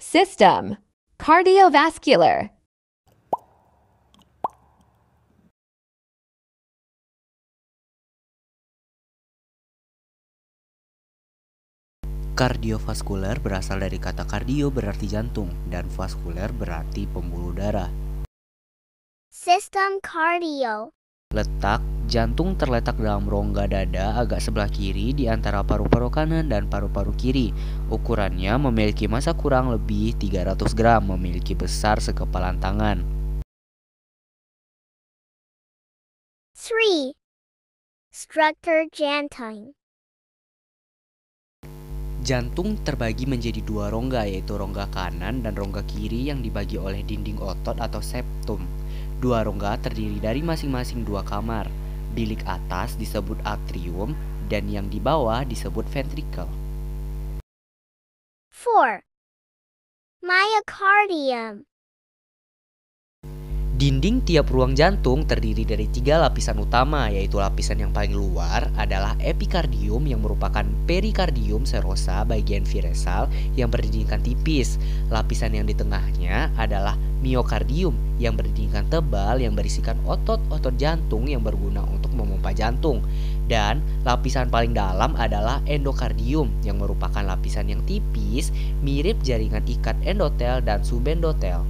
System. Cardiovascular. Kardiovaskuler berasal dari kata kardio berarti jantung dan vaskuler berarti pembuluh darah. System cardio. Letak jantung terletak dalam rongga dada agak sebelah kiri di antara paru-paru kanan dan paru-paru kiri. Ukurannya memiliki massa kurang lebih 300 gram, memiliki besar sekepalan tangan. 3. Structure jantung. Jantung terbagi menjadi dua rongga, yaitu rongga kanan dan rongga kiri yang dibagi oleh dinding otot atau septum. Dua rongga terdiri dari masing-masing dua kamar. Bilik atas disebut atrium dan yang di bawah disebut ventricle. 4. Myocardium. Dinding tiap ruang jantung terdiri dari 3 lapisan utama, yaitu lapisan yang paling luar adalah epikardium yang merupakan perikardium serosa bagian viresal yang berdindingkan tipis. Lapisan yang di tengahnya adalah miokardium yang berdindingkan tebal yang berisikan otot-otot jantung yang berguna untuk memompa jantung. Dan lapisan paling dalam adalah endokardium yang merupakan lapisan yang tipis mirip jaringan ikat endotel dan subendotel.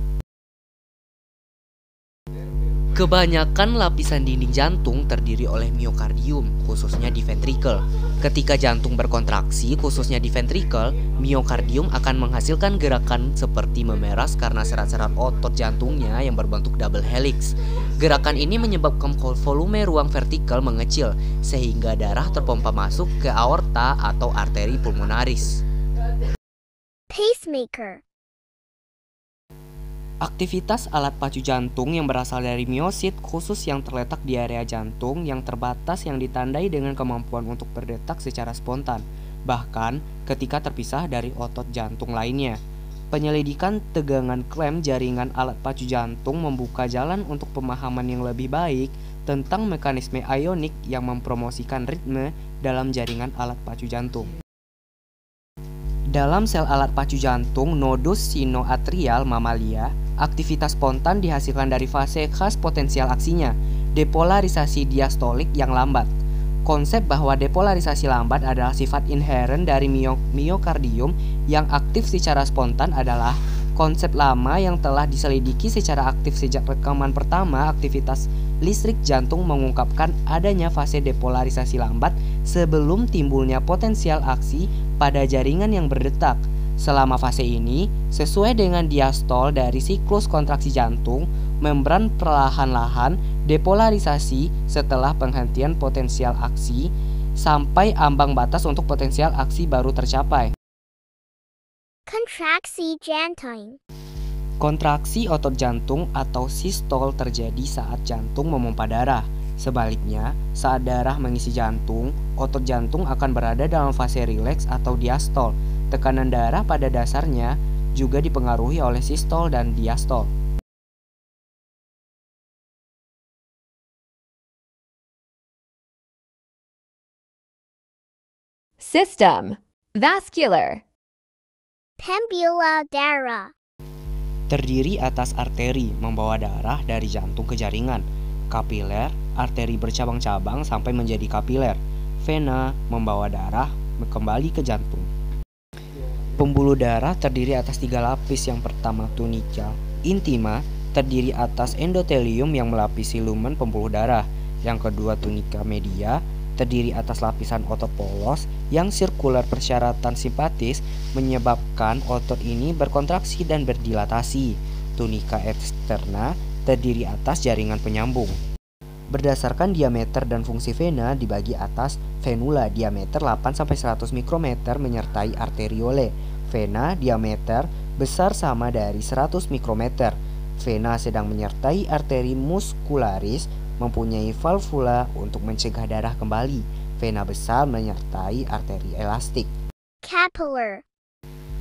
Kebanyakan lapisan dinding jantung terdiri oleh miokardium, khususnya di ventricle. Ketika jantung berkontraksi, khususnya di ventricle, miokardium akan menghasilkan gerakan seperti memeras karena serat-serat otot jantungnya yang berbentuk double helix. Gerakan ini menyebabkan volume ruang vertikal mengecil, sehingga darah terpompa masuk ke aorta atau arteri pulmonaris. Pacemaker. Aktivitas alat pacu jantung yang berasal dari miosit khusus yang terletak di area jantung yang terbatas yang ditandai dengan kemampuan untuk berdetak secara spontan, bahkan ketika terpisah dari otot jantung lainnya. Penyelidikan tegangan klem jaringan alat pacu jantung membuka jalan untuk pemahaman yang lebih baik tentang mekanisme ionik yang mempromosikan ritme dalam jaringan alat pacu jantung. Dalam sel alat pacu jantung nodus sinoatrial mamalia, aktivitas spontan dihasilkan dari fase khas potensial aksinya, depolarisasi diastolik yang lambat. Konsep bahwa depolarisasi lambat adalah sifat inheren dari miokardium yang aktif secara spontan adalah konsep lama yang telah diselidiki secara aktif sejak rekaman pertama aktivitas listrik jantung mengungkapkan adanya fase depolarisasi lambat sebelum timbulnya potensial aksi pada jaringan yang berdetak. Selama fase ini, sesuai dengan diastol dari siklus kontraksi jantung, membran perlahan-lahan depolarisasi setelah penghentian potensial aksi sampai ambang batas untuk potensial aksi baru tercapai. Kontraksi jantung. Kontraksi otot jantung atau sistol terjadi saat jantung memompa darah. Sebaliknya, saat darah mengisi jantung, otot jantung akan berada dalam fase rileks atau diastol. Tekanan darah pada dasarnya juga dipengaruhi oleh sistol dan diastol. System. Vascular. Pembuluh darah. Terdiri atas arteri membawa darah dari jantung ke jaringan, kapiler, arteri bercabang-cabang sampai menjadi kapiler, vena membawa darah kembali ke jantung. Pembuluh darah terdiri atas 3 lapis. Yang pertama tunica intima, terdiri atas endotelium yang melapisi lumen pembuluh darah. Yang kedua tunica media, terdiri atas lapisan otot polos yang sirkular persyaratan simpatis menyebabkan otot ini berkontraksi dan berdilatasi. Tunica externa terdiri atas jaringan penyambung. Berdasarkan diameter dan fungsi vena dibagi atas venula diameter 8-100 mikrometer menyertai arteriole. Vena diameter besar sama dari 100 mikrometer. Vena sedang menyertai arteri muscularis mempunyai valvula untuk mencegah darah kembali. Vena besar menyertai arteri elastik. Capillary.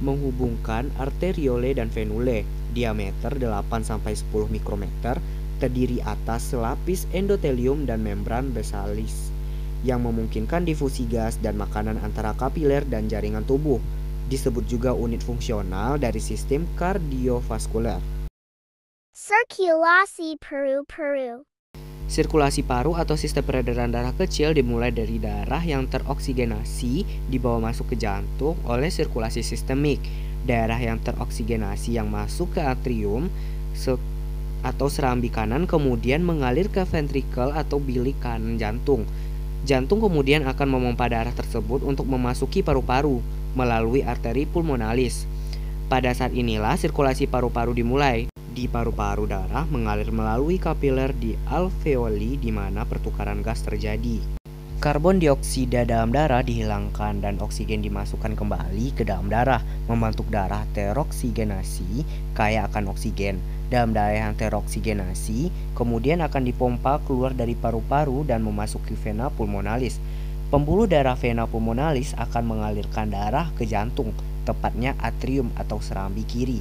Menghubungkan arteriole dan venule, diameter 8-10 mikrometer, terdiri atas selapis endotelium dan membran basalis yang memungkinkan difusi gas dan makanan antara kapiler dan jaringan tubuh. disebut juga unit fungsional dari sistem kardiovaskuler. Circulasi paru-paru. Sirkulasi paru atau sistem peredaran darah kecil dimulai dari darah yang teroksigenasi dibawa masuk ke jantung oleh sirkulasi sistemik. Darah yang teroksigenasi yang masuk ke atrium atau serambi kanan kemudian mengalir ke ventrikel atau bilik kanan jantung. Jantung kemudian akan memompa darah tersebut untuk memasuki paru-paru melalui arteri pulmonalis. Pada saat inilah sirkulasi paru-paru dimulai. Di paru-paru darah mengalir melalui kapiler di alveoli di mana pertukaran gas terjadi. Karbon dioksida dalam darah dihilangkan dan oksigen dimasukkan kembali ke dalam darah, membentuk darah teroksigenasi kaya akan oksigen. Dalam darah yang teroksigenasi kemudian akan dipompa keluar dari paru-paru dan memasuki vena pulmonalis. Pembuluh darah vena pulmonalis akan mengalirkan darah ke jantung, tepatnya atrium atau serambi kiri.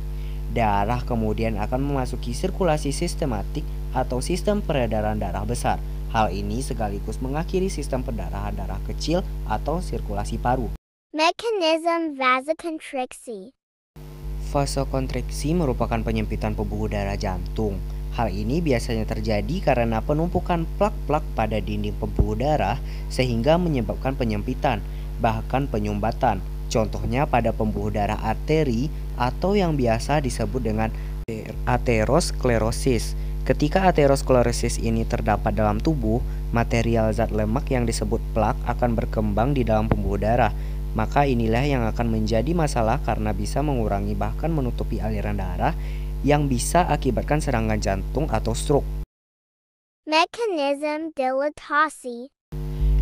Darah kemudian akan memasuki sirkulasi sistematik atau sistem peredaran darah besar. Hal ini sekaligus mengakhiri sistem perdarahan darah kecil atau sirkulasi paru. Mechanism vasoconstrictio. Vasokonstriksi merupakan penyempitan pembuluh darah jantung. Hal ini biasanya terjadi karena penumpukan plak-plak pada dinding pembuluh darah sehingga menyebabkan penyempitan, bahkan penyumbatan. Contohnya pada pembuluh darah arteri atau yang biasa disebut dengan aterosklerosis. Ketika aterosklerosis ini terdapat dalam tubuh, material zat lemak yang disebut plak akan berkembang di dalam pembuluh darah. Maka inilah yang akan menjadi masalah karena bisa mengurangi bahkan menutupi aliran darah yang bisa akibatkan serangan jantung atau stroke. Mechanism dilatasi.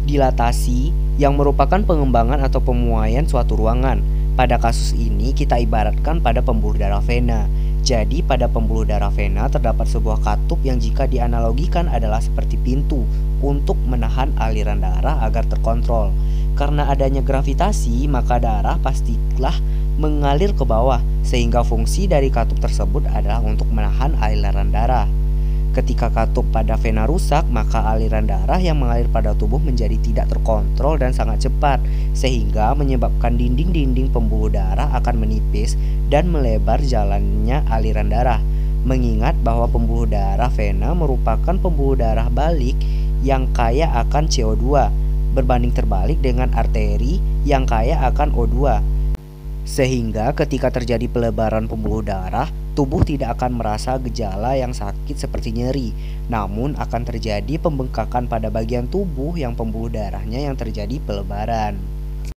Dilatasi yang merupakan pengembangan atau pemuaian suatu ruangan. Pada kasus ini kita ibaratkan pada pembuluh darah vena. Jadi pada pembuluh darah vena terdapat sebuah katup yang jika dianalogikan adalah seperti pintu untuk menahan aliran darah agar terkontrol. Karena adanya gravitasi maka darah pastilah mengalir ke bawah sehingga fungsi dari katup tersebut adalah untuk menahan aliran darah. Ketika katup pada vena rusak, maka aliran darah yang mengalir pada tubuh menjadi tidak terkontrol dan sangat cepat, sehingga menyebabkan dinding-dinding pembuluh darah akan menipis dan melebar jalannya aliran darah. Mengingat bahwa pembuluh darah vena merupakan pembuluh darah balik yang kaya akan CO2, berbanding terbalik dengan arteri yang kaya akan O2. Sehingga ketika terjadi pelebaran pembuluh darah, tubuh tidak akan merasa gejala yang sakit seperti nyeri, namun akan terjadi pembengkakan pada bagian tubuh yang pembuluh darahnya yang terjadi pelebaran.